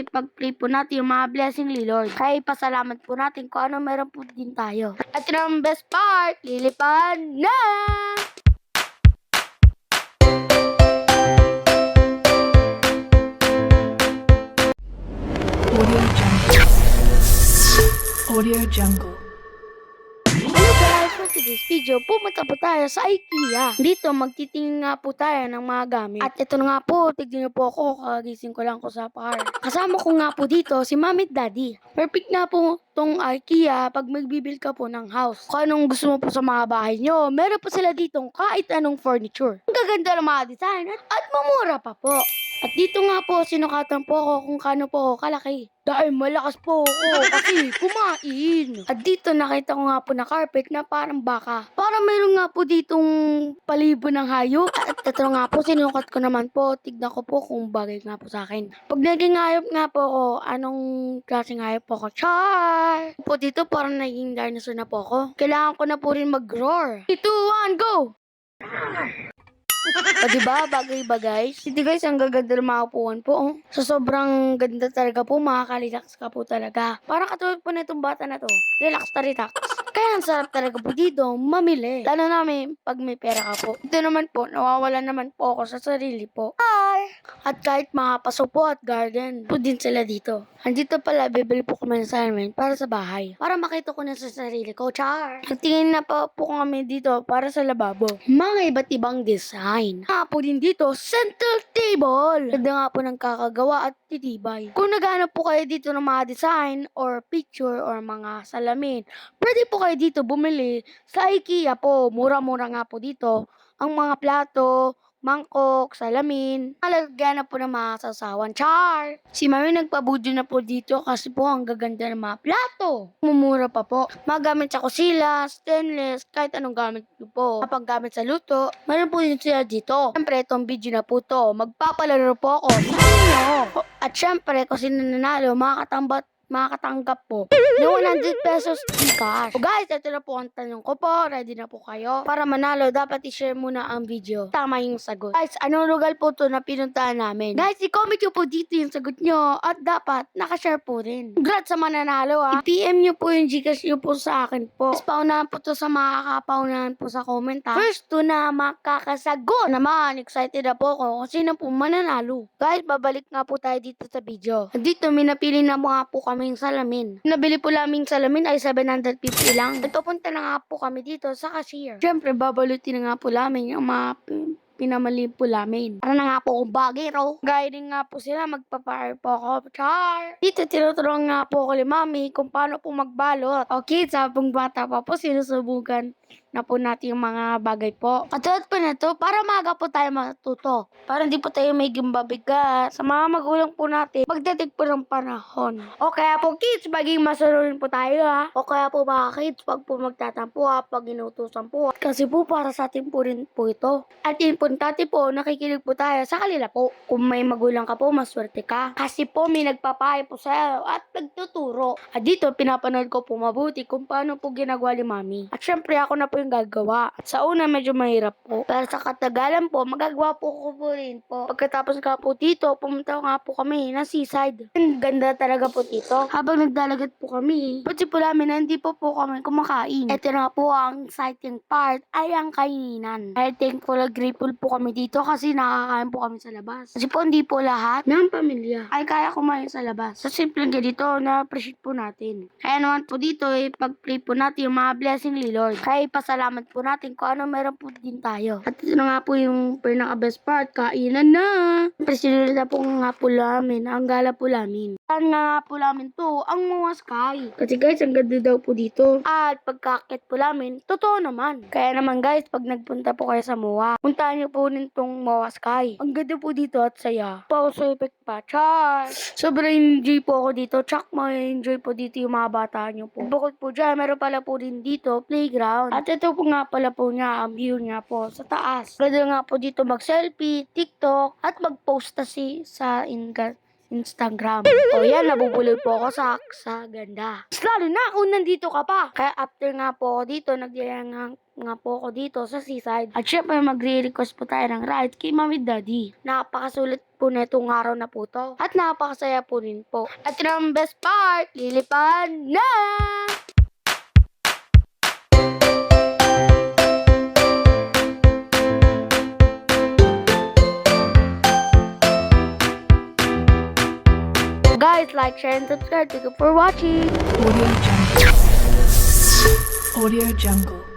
Ipag-pray po natin yung mga blessing ni Lord. Kaya ipasalamat po natin kung ano meron po din tayo. At yun ang best part, lilipan na! Audio Jungle. Hello guys! For today's video, pumunta po tayo sa IKEA. Dito, magtitingin nga po tayo ng mga gamit. At ito na nga po, tignan niyo po ako, kagising ko lang ko sa par. Kasama ko nga po dito si Mami at Daddy. Perfect nga po tong IKEA pag magbibil ka po ng house. Kung anong gusto mo po sa mga bahay nyo, meron po sila ditong kahit anong furniture. Ang gaganda ng mga design at mamura pa po. At dito nga po, sinukatan po ako kung kano po ako kalaki. Dahil malakas po ako kasi kumain. At dito nakita ko nga po na carpet na parang baka. Parang mayroon nga po ditong palibo ng hayop. At ito nga po, sinukat ko naman po. Tignan ko po kung bagay nga po sa akin. Pag naging hayop nga po ako, anong klaseng hayop po ako? Char! Po dito parang naging dinosaur na po ako. Kailangan ko na po rin mag-roar. 3, 2, 1, go! O diba, bagay-bagay. Hindi guys, ang gaganda ng mga upuan po. Oh. So sobrang ganda talaga po, makaka-relax ka po talaga. Parang katulad po na itong bata na to. Relax na relax. Kaya ang sarap talaga po dito, mamili. Lalo namin pag may pera ka po. Ito naman po, nawawala naman po ako sa sarili po. Hi! At kahit mga paso po at garden, po din sila dito. Andito pala, bibili po kami ng salamin para sa bahay. Para makita ko na sa sarili ko. Char! Nagtingin na po kami dito para sa lababo. Mga iba't ibang design. Nga po din dito, center table. Ganda nga po ng kakagawa at titibay. Kung naghanap po kayo dito ng mga design or picture or mga salamin, pwede po kayo dito bumili sa IKEA po. Mura-mura nga po dito. Ang mga plato, mangkok, salamin, alagyan na po ng mga sasawan. Char! Si Mami nagpabudyo na po dito kasi po ang gaganda ng mga plato. Mumura pa po. Magamit sa kusila, stainless, kahit anong gamit nyo po. Kapag gamit sa luto, meron po din sila dito. Siyempre, itong video na po to, magpapalaro po ako sa inyo. At siyempre, kung sino nanalo, makakatanggap po ng 100 pesos Gcash. So guys, ito na po ang tanong ko po. Ready na po kayo? Para manalo, dapat i-share muna ang video. Tama yung sagot. Guys, anong lugar po to na pinuntahan namin? Guys, i-comment nyo po dito yung sagot nyo at dapat nakashare po rin. Congrats sa mananalo ha. I-PM nyo po yung Gcash nyo po sa akin po. Guys, paunahan po to sa makakapaunahan po sa comment ha. First to na makakasagot. Naman, excited na po ako kung sino po mananalo. Guys, babalik nga po tayo dito sa video. Dito, may napili na mga po kaming salamin. Nabili po naming salamin ay 750 lang. At papunta na nga po kami dito sa cashier. Siyempre, babalutin na nga po namin yung mga pinamali po namin. Para na nga po kung bagero. Guiding nga po sila, magpapare po ako. Char! Dito, tinuturuan nga po ko ni Mami kung paano po magbalot. Okay, sabong bata pa po, sinusubukan na po natin yung mga bagay po. Katulad po na to, para maaga po tayo matuto. Para hindi po tayo may gimbabigat. Sa mga magulang po natin, pagdating po ng panahon. O kaya po kids, maging masunurin po tayo ha. O kaya po mga kids, pag po magtatampo ha, pag inutusan po. Kasi po para sa atin po rin po ito. At importante po, nakikinig po tayo sa kanila po. Kung may magulang ka po, maswerte ka. Kasi po may nagpapahay po sa'yo at nagtuturo. At dito, pinapanood ko po mabuti kung paano po ginagawa ni Mami. At syempre ako na po yung gagawa. Sa una, medyo mahirap po. Pero sa katagalan po, magagawa po ko po rin po. Pagkatapos nga po dito, pumunta nga po kami ng seaside. Ang ganda talaga po dito. Habang nagdalagat po kami, pati po namin na hindi po kami kumakain. Ito na po ang exciting part ay ang kainan. I thankful and grateful po kami dito kasi nakakain po kami sa labas. Kasi po hindi po lahat ng pamilya ay kaya kumain sa labas. Sa simpleng ganito, na-appreciate po natin. Kaya naman po dito, pag-pray po natin yung mga blessing ni Lord. Kaya ipasalamat po natin kung ano meron po din tayo. At ito na nga po yung pinaka-best part, kainan na! Presinuli na po nga po namin, ang gala po namin. Saan nga po namin to, ang Moa Sky. Kasi guys, ang ganda daw po dito. At pagkakit po namin, totoo naman. Kaya naman guys, pag nagpunta po kayo sa Moa, puntahan niyo po rin tong Moa Sky. Ang ganda po dito at saya. Pause effect pa, char! Sobrang enjoy po ako dito. Tsak, ma-enjoy po dito yung mga bata niyo po. Bukod po dyan, meron pala po rin dito, playground. At ito po nga pala po niya, ang view niya po sa taas. Ganda nga po dito mag-selfie, TikTok, at mag-post na sa Instagram. O yan, nabubulol po ako sa ganda. Lalo na kung nandito ka pa. Kaya after nga po ako dito, nga po ako dito sa seaside. At syempre magre-request po tayo ng ride kay Mami Daddy. Napakasulit po na itong araw na po to. At napakasaya po rin po. At yun ang best part, lilipad na! Guys, like, share, and subscribe. Thank you for watching. Audio Jungle. Audio Jungle.